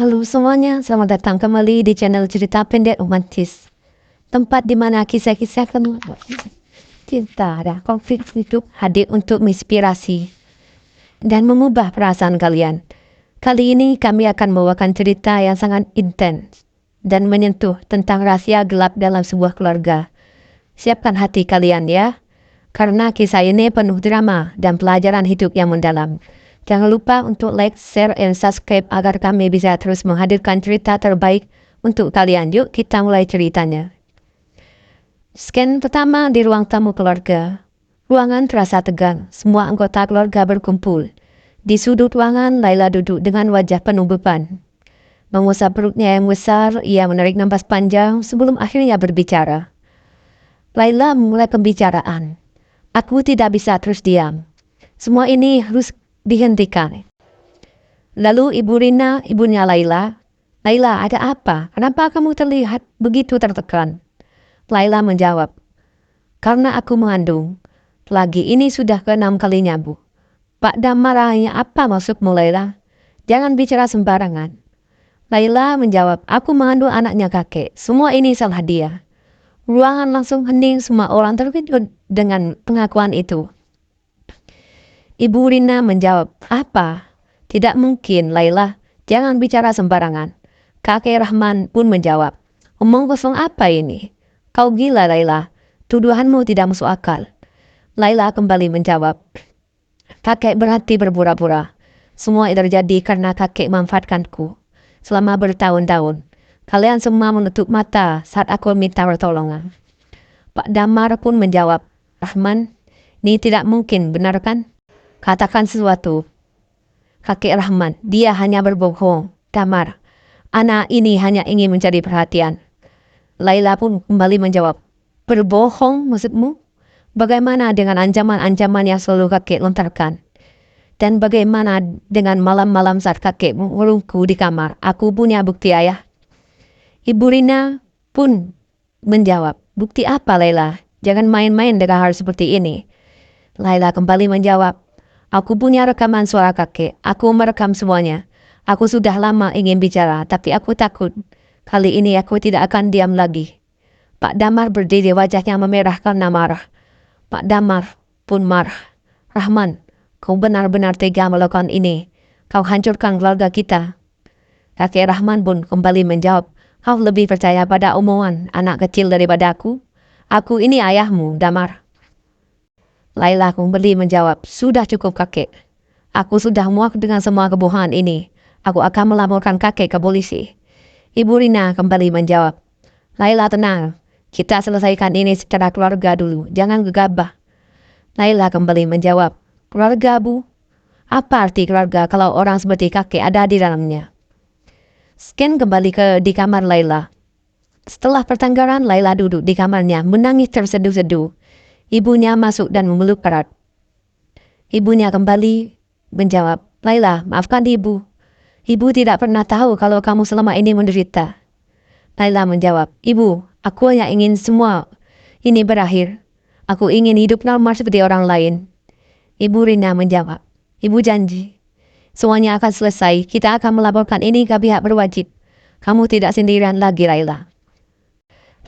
Halo semuanya, selamat datang kembali di channel Cerita Pendek Romantis. Tempat di mana kisah-kisah cinta dan konflik hidup hadir untuk menginspirasi dan mengubah perasaan kalian. Kali ini kami akan membawakan cerita yang sangat intens dan menyentuh tentang rahasia gelap dalam sebuah keluarga. Siapkan hati kalian ya, karena kisah ini penuh drama dan pelajaran hidup yang mendalam. Jangan lupa untuk like, share, dan subscribe agar kami bisa terus menghadirkan cerita terbaik untuk kalian. Yuk kita mulai ceritanya. Scan pertama di ruang tamu keluarga. Ruangan terasa tegang, semua anggota keluarga berkumpul. Di sudut ruangan, Laila duduk dengan wajah penuh beban. Mengusap perutnya yang besar, ia menarik napas panjang sebelum akhirnya berbicara. Laila memulai pembicaraan. Aku tidak bisa terus diam. Semua ini harus dihentikan. Lalu Ibu Rina, ibunya Laila, Laila, ada apa? Kenapa kamu terlihat begitu tertekan? Laila menjawab, karena aku mengandung. Lagi ini sudah ke-6 kalinya, Bu. Pak Damarahnya apa maksudmu, Laila? Jangan bicara sembarangan. Laila menjawab, aku mengandung anaknya kakek. Semua ini salah dia. Ruangan langsung hening, semua orang terkejut dengan pengakuan itu. Ibu Rina menjawab, apa? Tidak mungkin, Laila. Jangan bicara sembarangan. Kakek Rahman pun menjawab, omong kosong apa ini? Kau gila, Laila. Tuduhanmu tidak masuk akal. Laila kembali menjawab, kakek berhati berpura-pura. Semua itu terjadi karena kakek memanfaatkanku. Selama bertahun-tahun, kalian semua menutup mata saat aku minta pertolongan. Pak Damar pun menjawab, Rahman, ini tidak mungkin, benar kan? Katakan sesuatu. Kakek Rahman, dia hanya berbohong. Damar, anak ini hanya ingin mencari perhatian. Laila pun kembali menjawab, berbohong maksudmu? Bagaimana dengan ancaman-ancaman yang selalu kakek lontarkan? Dan bagaimana dengan malam-malam saat kakek mengurungku di kamar? Aku punya bukti, ayah. Ibu Rina pun menjawab, bukti apa, Laila? Jangan main-main dengan hal seperti ini. Laila kembali menjawab, aku punya rekaman suara kakek. Aku merekam semuanya. Aku sudah lama ingin bicara, tapi aku takut. Kali ini aku tidak akan diam lagi. Pak Damar berdiri, wajahnya memerah karena marah. Pak Damar pun marah. Rahman, kau benar-benar tega melakukan ini. Kau hancurkan keluarga kita. Kakek Rahman pun kembali menjawab, kau lebih percaya pada omongan anak kecil daripada aku? Aku ini ayahmu, Damar. Laila kembali menjawab, sudah cukup kakek. Aku sudah muak dengan semua kebohongan ini. Aku akan melaporkan kakek ke polisi. Ibu Rina kembali menjawab, Laila tenang. Kita selesaikan ini secara keluarga dulu. Jangan gegabah. Laila kembali menjawab, keluarga, Bu? Apa arti keluarga kalau orang seperti kakek ada di dalamnya? Scan kembali di kamar Laila. Setelah pertengkaran, Laila duduk di kamarnya menangis terseduh-seduh. Ibunya masuk dan memeluk erat. Ibunya kembali menjawab, Laila, maafkan ibu. Ibu tidak pernah tahu kalau kamu selama ini menderita. Laila menjawab, ibu, aku hanya ingin semua ini berakhir. Aku ingin hidup normal seperti orang lain. Ibu Rina menjawab, ibu janji. Semuanya akan selesai. Kita akan melaporkan ini ke pihak berwajib. Kamu tidak sendirian lagi, Laila.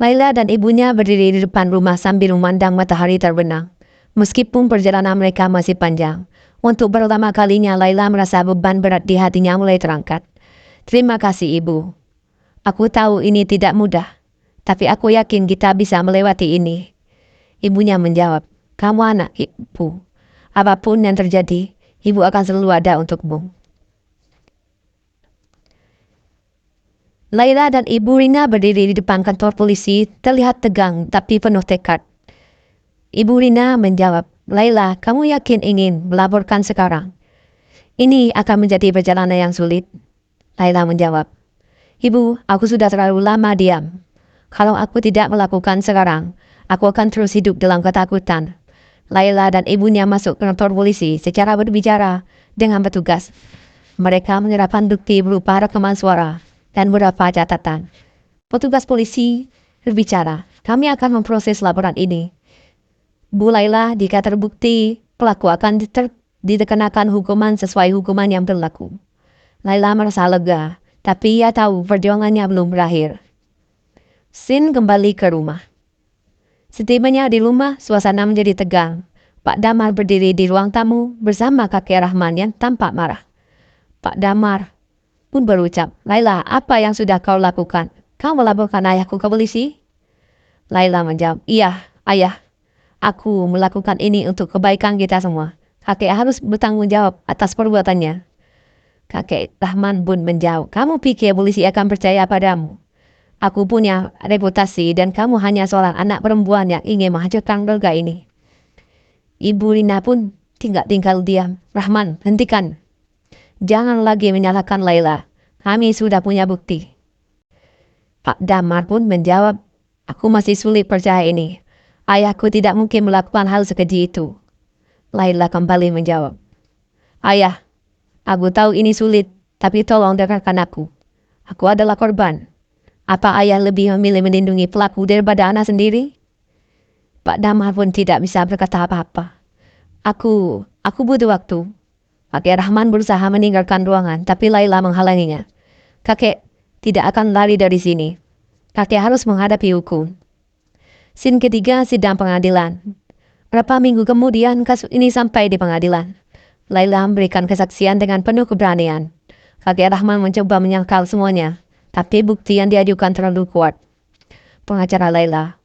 Laila dan ibunya berdiri di depan rumah sambil memandang matahari terbenam. Meskipun perjalanan mereka masih panjang, untuk pertama kalinya Laila merasa beban berat di hatinya mulai terangkat. Terima kasih, Ibu. Aku tahu ini tidak mudah, tapi aku yakin kita bisa melewati ini. Ibunya menjawab, kamu anak ibu. Apapun yang terjadi, ibu akan selalu ada untukmu. Laila dan Ibu Rina berdiri di depan kantor polisi, terlihat tegang tapi penuh tekad. Ibu Rina menjawab, Laila, kamu yakin ingin melaporkan sekarang? Ini akan menjadi perjalanan yang sulit. Laila menjawab, Ibu, aku sudah terlalu lama diam. Kalau aku tidak melakukan sekarang, aku akan terus hidup dalam ketakutan. Laila dan ibunya masuk ke kantor polisi secara berbicara dengan petugas. Mereka menyerahkan bukti berupa rekaman suara dan beberapa catatan. Petugas polisi berbicara, kami akan memproses laporan ini. Bu Laila, jika terbukti, pelaku akan dikenakan hukuman sesuai hukuman yang berlaku. Laila merasa lega. Tapi ia tahu perjuangannya belum berakhir. Sin kembali ke rumah. Setibanya di rumah, suasana menjadi tegang. Pak Damar berdiri di ruang tamu bersama kakek Rahman yang tampak marah. Pak Damar pun berucap, "Laila, apa yang sudah kau lakukan? Kau melaporkan ayahku ke polisi?" Laila menjawab, "Iya, ayah. Aku melakukan ini untuk kebaikan kita semua. Kakek harus bertanggung jawab atas perbuatannya." Kakek Rahman pun menjawab, "Kamu pikir polisi akan percaya padamu? Aku punya reputasi dan kamu hanya seorang anak perempuan yang ingin menghancurkan keluarga ini." Ibu Rina pun tinggal diam. "Rahman, hentikan. Jangan lagi menyalahkan Laila. Kami sudah punya bukti." Pak Damar pun menjawab, "Aku masih sulit percaya ini. Ayahku tidak mungkin melakukan hal sekeji itu." Laila kembali menjawab, "Ayah, aku tahu ini sulit, tapi tolong dengarkan aku. Aku adalah korban. Apa ayah lebih memilih melindungi pelaku daripada anak sendiri?" Pak Damar pun tidak bisa berkata apa-apa. Aku butuh waktu." Kakek Rahman berusaha meninggalkan ruangan, tapi Laila menghalanginya. "Kakek tidak akan lari dari sini. Kakek harus menghadapi hukum." Scene ketiga, sidang pengadilan. Berapa minggu kemudian kasus ini sampai di pengadilan. Laila memberikan kesaksian dengan penuh keberanian. Kakek Rahman mencoba menyangkal semuanya, tapi bukti yang diajukan terlalu kuat. Pengacara Laila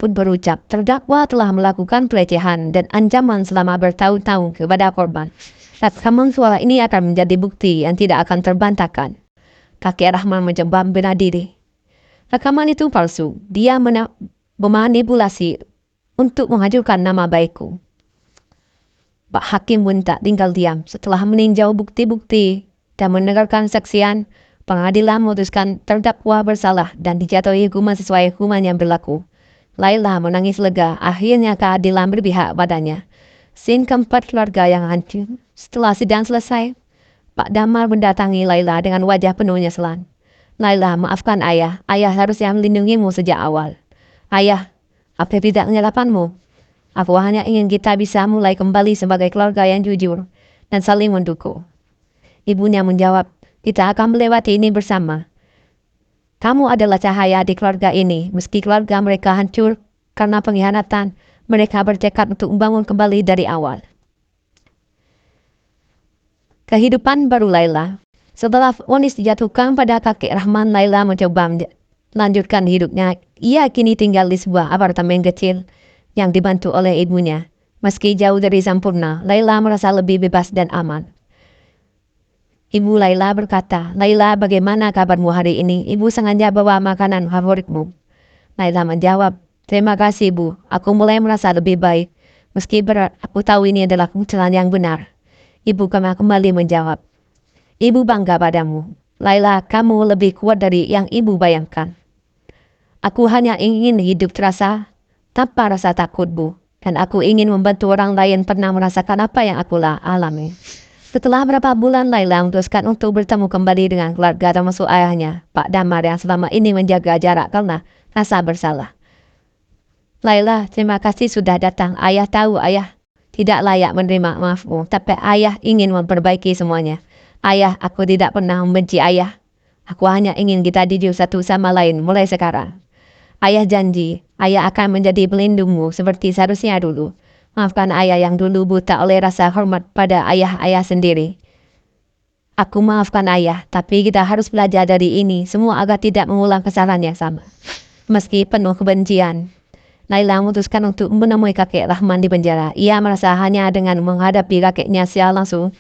pun berucap, terdakwa telah melakukan pelecehan dan ancaman selama bertahun-tahun kepada korban. Rekaman suara ini akan menjadi bukti yang tidak akan terbantahkan. Kakek Rahman mencoba membela diri. Rekaman itu palsu. Dia memanipulasi untuk menghancurkan nama baikku. Pak Hakim pun tak tinggal diam. Setelah meninjau bukti-bukti dan mendengarkan saksian, pengadilan memutuskan terdakwa bersalah dan dijatuhi hukuman sesuai hukuman yang berlaku. Laila menangis lega, akhirnya keadilan berpihak padanya. Scene keempat, keluarga yang hancur. Setelah sidang selesai, Pak Damar mendatangi Laila dengan wajah penuh penyesalan. "Laila, maafkan ayah. Ayah harusnya melindungimu sejak awal. Ayah, apa tidak menyalahkanmu? Aku hanya ingin kita bisa mulai kembali sebagai keluarga yang jujur dan saling mendukung." Ibunya menjawab, "Kita akan melewati ini bersama. Kamu adalah cahaya di keluarga ini. Meski keluarga mereka hancur karena pengkhianatan, mereka bertekad untuk membangun kembali dari awal." Kehidupan baru Laila. Setelah vonis dijatuhkan pada kakek Rahman, Laila mencoba melanjutkan hidupnya. Ia kini tinggal di sebuah apartemen kecil yang dibantu oleh ibunya. Meski jauh dari sempurna, Laila merasa lebih bebas dan aman. Ibu Laila berkata, "Laila, bagaimana kabarmu hari ini? Ibu sengaja bawa makanan favoritmu." Laila menjawab, "Terima kasih, Bu. Aku mulai merasa lebih baik. Meski berat, aku tahu ini adalah keputusan yang benar." Ibu kembali menjawab, "Ibu bangga padamu. Laila, kamu lebih kuat dari yang ibu bayangkan. Aku hanya ingin hidup terasa tanpa rasa takut, Bu. Dan aku ingin membantu orang lain pernah merasakan apa yang aku alami." Setelah beberapa bulan, Laila memutuskan untuk bertemu kembali dengan keluarga termasuk ayahnya, Pak Damar, yang selama ini menjaga jarak karena rasa bersalah. "Laila, terima kasih sudah datang. Ayah tahu ayah tidak layak menerima maafmu, tapi ayah ingin memperbaiki semuanya. Ayah, aku tidak pernah membenci ayah. Aku hanya ingin kita jujur satu sama lain mulai sekarang. Ayah janji, ayah akan menjadi pelindungmu seperti seharusnya dulu. Maafkan ayah yang dulu buta oleh rasa hormat pada ayah-ayah sendiri. Aku maafkan ayah, tapi kita harus belajar dari ini semua agar tidak mengulang kesalahan yang sama." Meski penuh kebencian, Laila memutuskan untuk menemui kakek Rahman di penjara. Ia merasa hanya dengan menghadapi kakeknya secara langsung,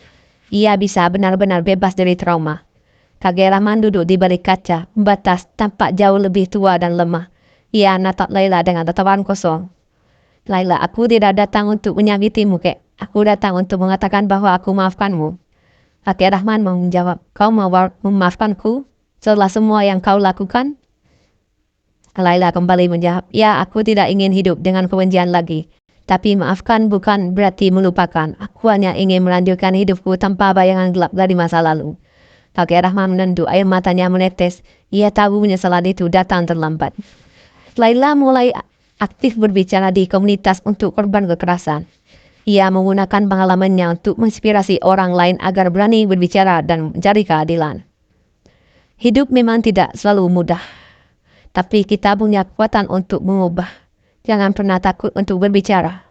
ia bisa benar-benar bebas dari trauma. Kakek Rahman duduk di balik kaca, membatas, tampak jauh lebih tua dan lemah. Ia menatap Laila dengan tatapan kosong. "Laila, aku tidak datang untuk menyakitimu, kek. Aku datang untuk mengatakan bahwa aku maafkanmu." Kakek Rahman menjawab, "Kau mau memaafkanku setelah semua yang kau lakukan?" Laila kembali menjawab, "Ya, aku tidak ingin hidup dengan kebencian lagi. Tapi maafkan bukan berarti melupakan. Aku hanya ingin melanjutkan hidupku tanpa bayangan gelap dari masa lalu." Kakek Rahman menunduk, air matanya menetes. Ia tahu penyesalan itu datang terlambat. Laila mulai aktif berbicara di komunitas untuk korban kekerasan. Ia menggunakan pengalamannya untuk menginspirasi orang lain agar berani berbicara dan mencari keadilan. Hidup memang tidak selalu mudah, tapi kita punya kekuatan untuk mengubah. Jangan pernah takut untuk berbicara.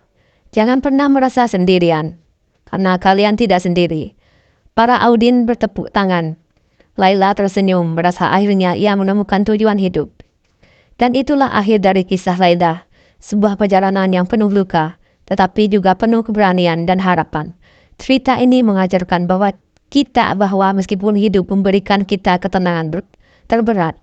Jangan pernah merasa sendirian, karena kalian tidak sendiri. Para Audin bertepuk tangan. Laila tersenyum, merasa akhirnya ia menemukan tujuan hidup. Dan itulah akhir dari kisah Laila, sebuah perjalanan yang penuh luka, tetapi juga penuh keberanian dan harapan. Cerita ini mengajarkan bahwa meskipun hidup memberikan kita ketenangan terberat,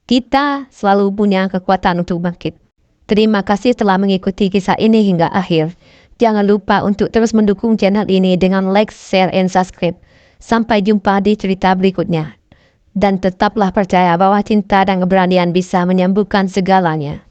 kita selalu punya kekuatan untuk bangkit. Terima kasih telah mengikuti kisah ini hingga akhir. Jangan lupa untuk terus mendukung channel ini dengan like, share, and subscribe. Sampai jumpa di cerita berikutnya. Dan tetaplah percaya bahwa cinta dan keberanian bisa menyembuhkan segalanya.